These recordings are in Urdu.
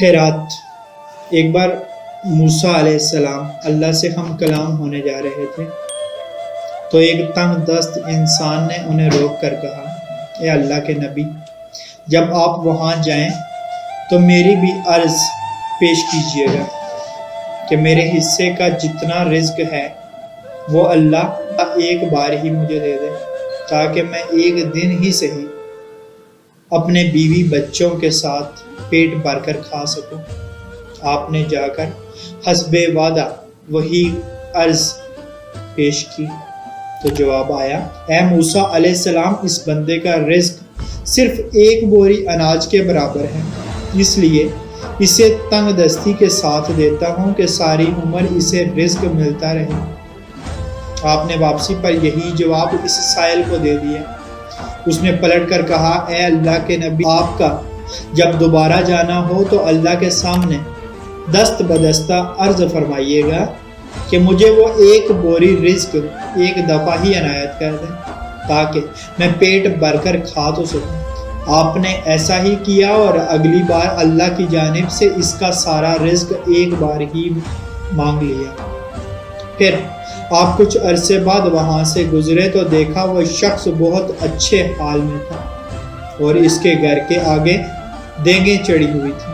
ہیرات۔ ایک بار موسیٰ علیہ السلام اللہ سے ہم کلام ہونے جا رہے تھے تو ایک تنگ دست انسان نے انہیں روک کر کہا، اے اللہ کے نبی، جب آپ وہاں جائیں تو میری بھی عرض پیش کیجیے گا کہ میرے حصے کا جتنا رزق ہے وہ اللہ ایک بار ہی مجھے دے دے تاکہ میں ایک دن ہی صحیح اپنے بیوی بچوں کے ساتھ پیٹ بھر کر کھا سکوں۔ آپ نے جا کر حسب وعدہ وہی عرض پیش کی تو جواب آیا، اے موسیٰ علیہ السلام، اس بندے کا رزق صرف ایک بوری اناج کے برابر ہے، اس لیے اسے تنگ دستی کے ساتھ دیتا ہوں کہ ساری عمر اسے رزق ملتا رہے۔ آپ نے واپسی پر یہی جواب اس سائل کو دے دیا۔ اس نے پلٹ کر کہا، اے اللہ کے نبی، آپ کا جب دوبارہ جانا ہو تو اللہ کے سامنے دست بدستہ عرض فرمائیے گا کہ مجھے وہ ایک بوری رزق ایک دفعہ ہی عنایت کر دیں تاکہ میں پیٹ بھر کر کھا تو سکوں۔ آپ نے ایسا ہی کیا اور اگلی بار اللہ کی جانب سے اس کا سارا رزق ایک بار ہی مانگ لیا۔ پھر آپ کچھ عرصے بعد وہاں سے گزرے تو دیکھا وہ شخص بہت اچھے حال میں تھا اور اس کے گھر کے آگے دینگیں چڑھی ہوئی تھی۔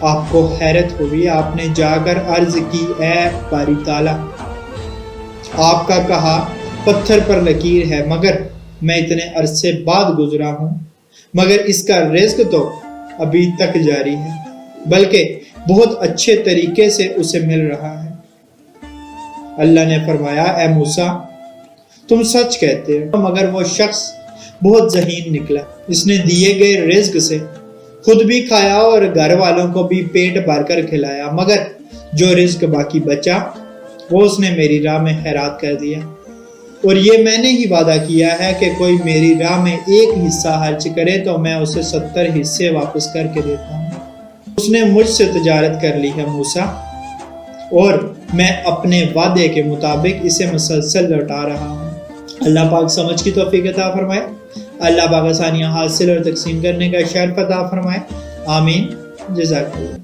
آپ کو حیرت ہوئی، آپ نے جا کر عرض کی، اے باری تعالیٰ، آپ کا کہا پتھر پر لکیر ہے، مگر میں اتنے عرصے بعد گزرا ہوں، مگر اس کا رزق تو ابھی تک جاری ہے، بلکہ بہت اچھے طریقے سے اسے مل رہا ہے۔ اللہ نے فرمایا، اے موسیٰ، تم سچ کہتے ہو، مگر وہ شخص بہت ذہین نکلا۔ اس نے دیے گئے رزق سے خود بھی کھایا اور گھر والوں کو بھی پیٹ بھر کر کھلایا، مگر جو رزق باقی بچا وہ اس نے میری راہ میں خیرات کر دیا، اور یہ میں نے ہی وعدہ کیا ہے کہ کوئی میری راہ میں ایک حصہ خرچ کرے تو میں اسے 70 حصے واپس کر کے دیتا ہوں۔ اس نے مجھ سے تجارت کر لی ہے موسیٰ، اور میں اپنے وعدے کے مطابق اسے مسلسل لوٹا رہا ہوں۔ اللہ پاک سمجھ کی توفیق عطا فرمائے، اللہ پاک آسانیاں حاصل اور تقسیم کرنے کا شرف عطا فرمائے، آمین، جزاک اللہ۔